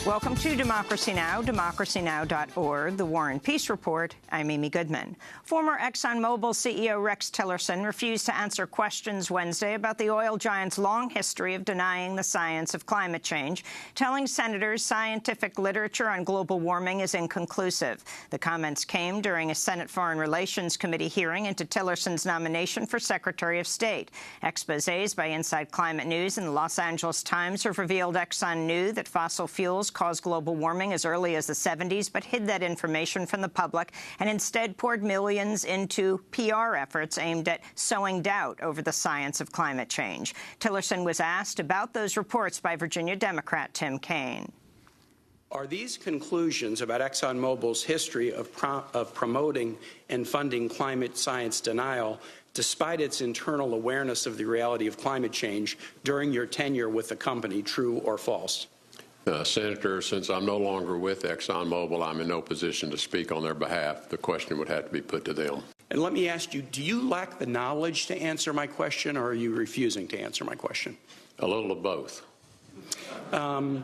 Welcome to Democracy Now!, democracynow.org, The War and Peace Report. I'm Amy Goodman. Former ExxonMobil CEO Rex Tillerson refused to answer questions Wednesday about the oil giant's long history of denying the science of climate change, telling senators scientific literature on global warming is inconclusive. The comments came during a Senate Foreign Relations Committee hearing into Tillerson's nomination for Secretary of State. Exposés by Inside Climate News and the Los Angeles Times have revealed Exxon knew that fossil fuels caused global warming as early as the 70s, but hid that information from the public and instead poured millions into PR efforts aimed at sowing doubt over the science of climate change. Tillerson was asked about those reports by Virginia Democrat Tim Kaine. Are these conclusions about ExxonMobil's history of promoting and funding climate science denial, despite its internal awareness of the reality of climate change during your tenure with the company, true or false? Senator, since I'm no longer with ExxonMobil, I'm in no position to speak on their behalf. The question would have to be put to them. And let me ask you, do you lack the knowledge to answer my question, or are you refusing to answer my question? A little of both. I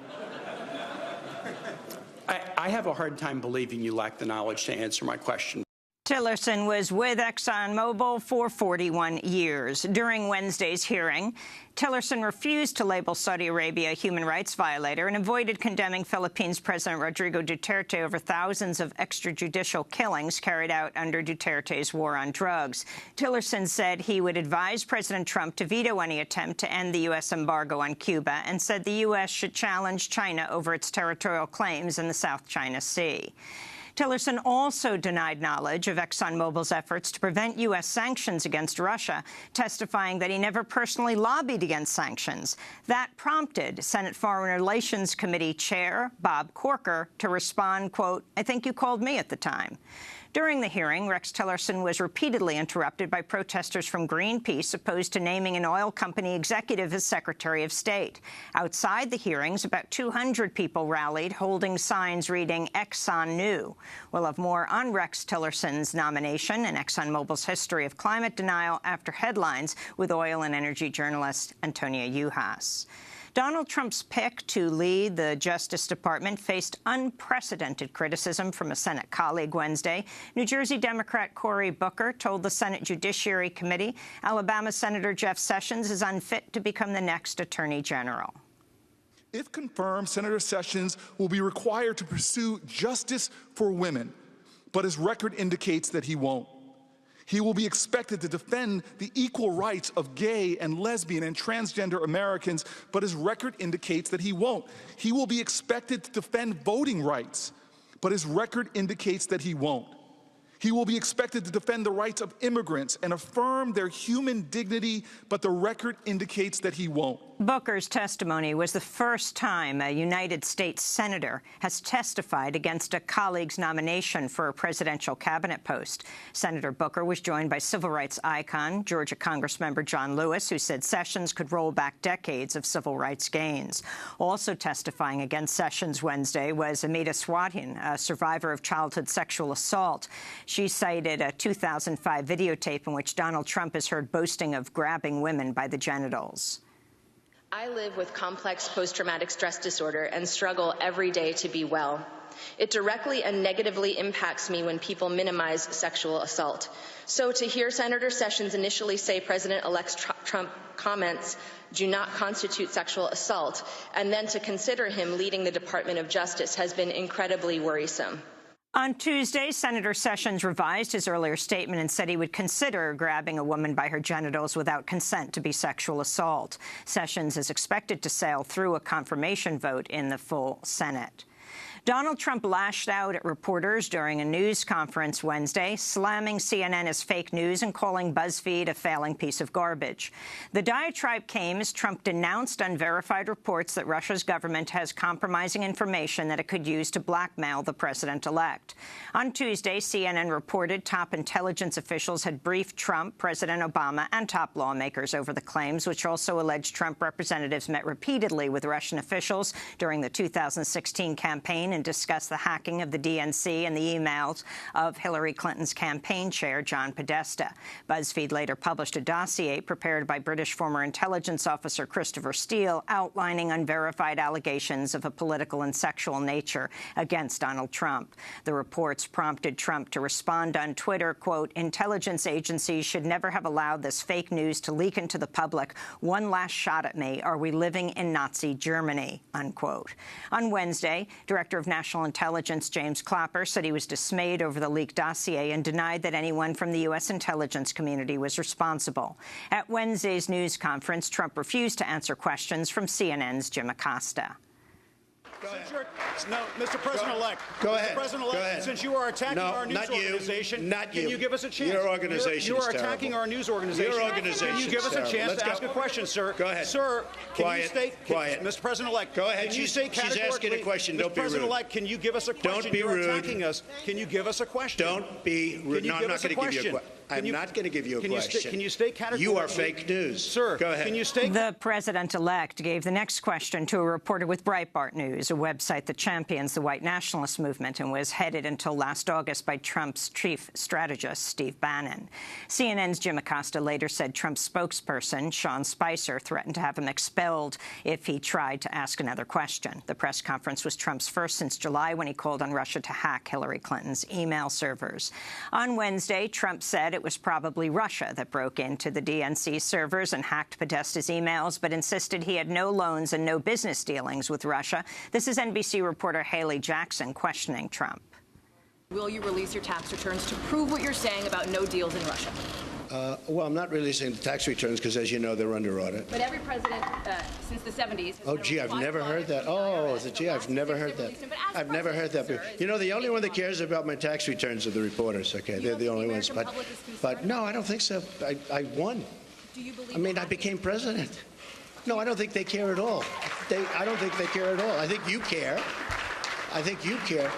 have a hard time believing you lack the knowledge to answer my question. Tillerson was with ExxonMobil for 41 years. During Wednesday's hearing, Tillerson refused to label Saudi Arabia a human rights violator and avoided condemning Philippines President Rodrigo Duterte over thousands of extrajudicial killings carried out under Duterte's war on drugs. Tillerson said he would advise President Trump to veto any attempt to end the U.S. embargo on Cuba and said the U.S. should challenge China over its territorial claims in the South China Sea. Tillerson also denied knowledge of ExxonMobil's efforts to prevent U.S. sanctions against Russia, testifying that he never personally lobbied against sanctions. That prompted Senate Foreign Relations Committee Chair Bob Corker to respond, quote, "I think you called me at the time." During the hearing, Rex Tillerson was repeatedly interrupted by protesters from Greenpeace opposed to naming an oil company executive as Secretary of State. Outside the hearings, about 200 people rallied, holding signs reading Exxon Knew. We'll have more on Rex Tillerson's nomination and ExxonMobil's history of climate denial after headlines with oil and energy journalist Antonia Yuhas. Donald Trump's pick to lead the Justice Department faced unprecedented criticism from a Senate colleague Wednesday. New Jersey Democrat Cory Booker told the Senate Judiciary Committee Alabama Senator Jeff Sessions is unfit to become the next Attorney General. If confirmed, Senator Sessions will be required to pursue justice for women, but his record indicates that he won't. He will be expected to defend the equal rights of gay and lesbian and transgender Americans, but his record indicates that he won't. He will be expected to defend voting rights, but his record indicates that he won't. He will be expected to defend the rights of immigrants and affirm their human dignity, but the record indicates that he won't. Booker's testimony was the first time a United States senator has testified against a colleague's nomination for a presidential cabinet post. Senator Booker was joined by civil rights icon, Georgia Congressmember John Lewis, who said Sessions could roll back decades of civil rights gains. Also testifying against Sessions Wednesday was Amita Swatin, a survivor of childhood sexual assault. She cited a 2005 videotape in which Donald Trump is heard boasting of grabbing women by the genitals. I live with complex post-traumatic stress disorder and struggle every day to be well. It directly and negatively impacts me when people minimize sexual assault. So to hear Senator Sessions initially say President-elect Trump comments do not constitute sexual assault, and then to consider him leading the Department of Justice has been incredibly worrisome. On Tuesday, Senator Sessions revised his earlier statement and said he would consider grabbing a woman by her genitals without consent to be sexual assault. Sessions is expected to sail through a confirmation vote in the full Senate. Donald Trump lashed out at reporters during a news conference Wednesday, slamming CNN as fake news and calling BuzzFeed a failing piece of garbage. The diatribe came as Trump denounced unverified reports that Russia's government has compromising information that it could use to blackmail the president-elect. On Tuesday, CNN reported top intelligence officials had briefed Trump, President Obama, and top lawmakers over the claims, which also alleged Trump representatives met repeatedly with Russian officials during the 2016 campaign Ukraine and discuss the hacking of the DNC and the emails of Hillary Clinton's campaign chair, John Podesta. BuzzFeed later published a dossier prepared by British former intelligence officer Christopher Steele outlining unverified allegations of a political and sexual nature against Donald Trump. The reports prompted Trump to respond on Twitter, quote, "Intelligence agencies should never have allowed this fake news to leak into the public. One last shot at me. Are we living in Nazi Germany?" unquote. On Wednesday, Director of National Intelligence James Clapper said he was dismayed over the leaked dossier and denied that anyone from the U.S. intelligence community was responsible. At Wednesday's news conference, Trump refused to answer questions from CNN's Jim Acosta. Go ahead. No, Mr. President-elect. Go ahead. Mr. President-elect, since you are attacking our news organization, can you give us a chance? Your organization You are attacking our news organization. Your organization. Can you give us a chance to ask a question, sir? Go ahead. Sir, can you state, Quiet. Mr. President-elect, go ahead. Can you say She's asking a question. Don't be rude. Mr. President-elect, can you give us a question? Don't be You're rude. attacking us. Can you give us a question? Don't be rude. No, I'm not going to give you a question. I'm not going to give you a question. Can you state categorically? You are fake news. Sir, go ahead. Can you state? The president-elect gave the next question to a reporter with Breitbart News, a website that champions the white nationalist movement and was headed until last August by Trump's chief strategist, Steve Bannon. CNN's Jim Acosta later said Trump's spokesperson, Sean Spicer, threatened to have him expelled if he tried to ask another question. The press conference was Trump's first since July when he called on Russia to hack Hillary Clinton's email servers. On Wednesday, Trump said it was probably Russia that broke into the DNC servers and hacked Podesta's emails, but insisted he had no loans and no business dealings with Russia. This is NBC reporter Haley Jackson questioning Trump. Will you release your tax returns to prove what you're saying about no deals in Russia? Well, I'm not releasing the tax returns because, as you know, they're under audit. But every president since the 70s... Oh, gee, I've never heard that. Oh, gee, I've never heard that. I've never heard that. You know, the only one that cares about my tax returns are the reporters, okay? They're the only ones. But no, I don't think so. I won. Do you believe... I mean, I became president. No, I don't think they care at all. I don't think they care at all. I think you care. I think you care.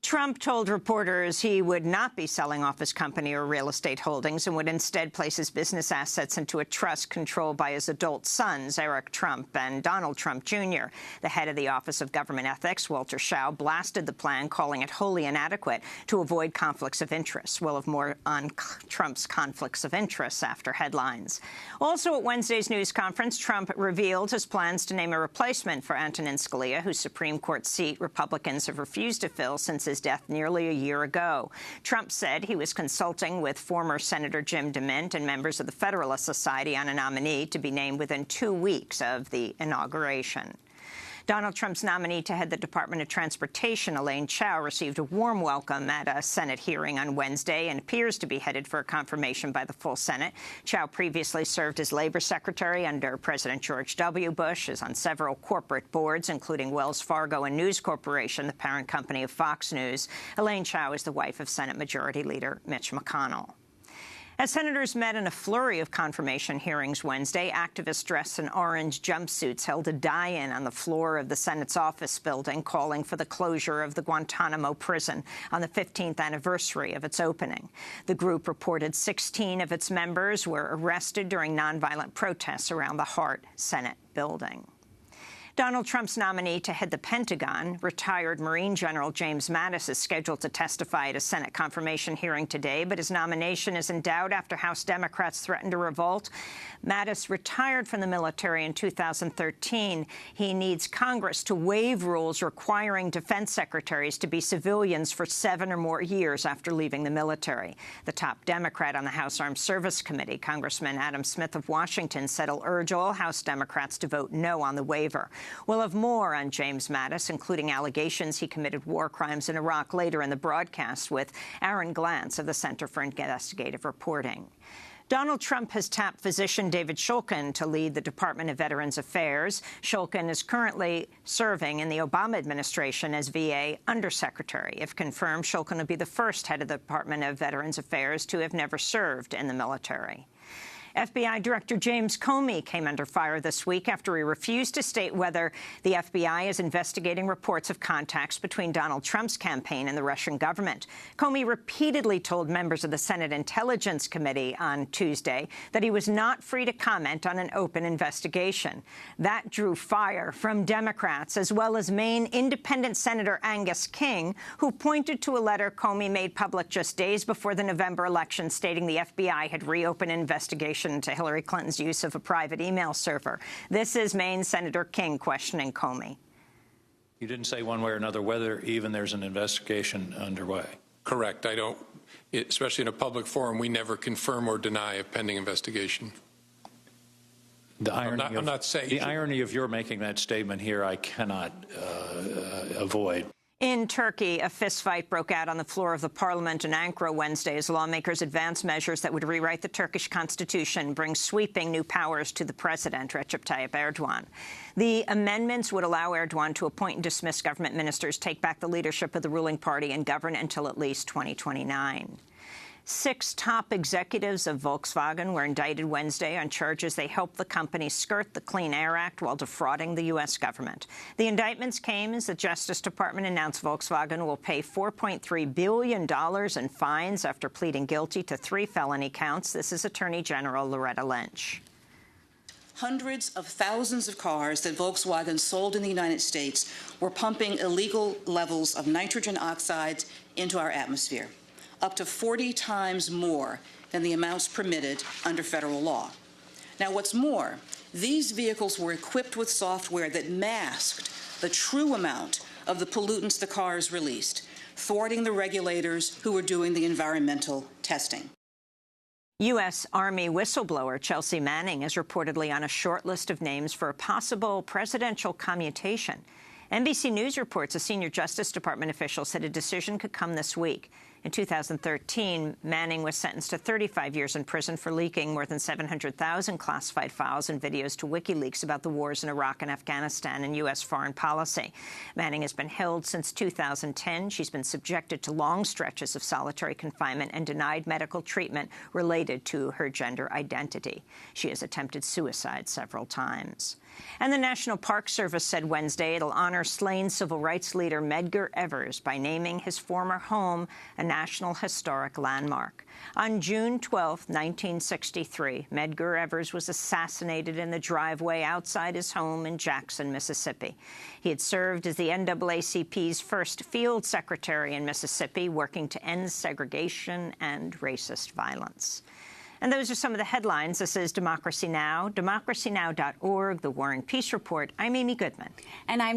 Trump told reporters he would not be selling off his company or real estate holdings and would instead place his business assets into a trust controlled by his adult sons, Eric Trump and Donald Trump Jr. The head of the Office of Government Ethics, Walter Schau, blasted the plan, calling it wholly inadequate to avoid conflicts of interest. We'll have more on Trump's conflicts of interest after headlines. Also at Wednesday's news conference, Trump revealed his plans to name a replacement for Antonin Scalia, whose Supreme Court seat Republicans have refused to fill since his death nearly a year ago. Trump said he was consulting with former Senator Jim DeMint and members of the Federalist Society on a nominee to be named within 2 weeks of the inauguration. Donald Trump's nominee to head the Department of Transportation, Elaine Chao, received a warm welcome at a Senate hearing on Wednesday and appears to be headed for confirmation by the full Senate. Chao previously served as Labor Secretary under President George W. Bush, is on several corporate boards, including Wells Fargo and News Corporation, the parent company of Fox News. Elaine Chao is the wife of Senate Majority Leader Mitch McConnell. As senators met in a flurry of confirmation hearings Wednesday, activists dressed in orange jumpsuits held a die-in on the floor of the Senate's office building, calling for the closure of the Guantanamo prison on the 15th anniversary of its opening. The group reported 16 of its members were arrested during nonviolent protests around the Hart Senate building. Donald Trump's nominee to head the Pentagon, retired Marine General James Mattis, is scheduled to testify at a Senate confirmation hearing today, but his nomination is in doubt after House Democrats threatened a revolt. Mattis retired from the military in 2013. He needs Congress to waive rules requiring defense secretaries to be civilians for 7 or more years after leaving the military. The top Democrat on the House Armed Service Committee, Congressman Adam Smith of Washington, said he'll urge all House Democrats to vote no on the waiver. We'll have more on James Mattis, including allegations he committed war crimes in Iraq, later in the broadcast with Aaron Glantz of the Center for Investigative Reporting. Donald Trump has tapped physician David Shulkin to lead the Department of Veterans Affairs. Shulkin is currently serving in the Obama administration as VA Undersecretary. If confirmed, Shulkin will be the first head of the Department of Veterans Affairs to have never served in the military. FBI Director James Comey came under fire this week after he refused to state whether the FBI is investigating reports of contacts between Donald Trump's campaign and the Russian government. Comey repeatedly told members of the Senate Intelligence Committee on Tuesday that he was not free to comment on an open investigation. That drew fire from Democrats, as well as Maine Independent Senator Angus King, who pointed to a letter Comey made public just days before the November election stating the FBI had reopened an investigation into Hillary Clinton's use of a private email server. This is Maine Senator King questioning Comey. You didn't say one way or another whether even there's an investigation underway. Correct. I don't, especially in a public forum, we never confirm or deny a pending investigation. The irony, I'm not saying the irony of your making that statement here, I cannot avoid. In Turkey, a fistfight broke out on the floor of the parliament in Ankara Wednesday as lawmakers advanced measures that would rewrite the Turkish constitution, bring sweeping new powers to the president, Recep Tayyip Erdogan. The amendments would allow Erdogan to appoint and dismiss government ministers, take back the leadership of the ruling party, and govern until at least 2029. 6 top executives of Volkswagen were indicted Wednesday on charges they helped the company skirt the Clean Air Act while defrauding the U.S. government. The indictments came as the Justice Department announced Volkswagen will pay $4.3 billion in fines after pleading guilty to 3 felony counts. This is Attorney General Loretta Lynch. Hundreds of thousands of cars that Volkswagen sold in the United States were pumping illegal levels of nitrogen oxides into our atmosphere, up to 40 times more than the amounts permitted under federal law. Now, what's more, these vehicles were equipped with software that masked the true amount of the pollutants the cars released, thwarting the regulators who were doing the environmental testing. U.S. Army whistleblower Chelsea Manning is reportedly on a short list of names for a possible presidential commutation. NBC News reports a senior Justice Department official said a decision could come this week. In 2013, Manning was sentenced to 35 years in prison for leaking more than 700,000 classified files and videos to WikiLeaks about the wars in Iraq and Afghanistan and U.S. foreign policy. Manning has been held since 2010. She's been subjected to long stretches of solitary confinement and denied medical treatment related to her gender identity. She has attempted suicide several times. And the National Park Service said Wednesday it'll honor slain civil rights leader Medgar Evers by naming his former home a National Historic Landmark. On June 12, 1963, Medgar Evers was assassinated in the driveway outside his home in Jackson, Mississippi. He had served as the NAACP's first field secretary in Mississippi, working to end segregation and racist violence. And those are some of the headlines. This is Democracy Now!, democracynow.org, The War and Peace Report. I'm Amy Goodman. And I'm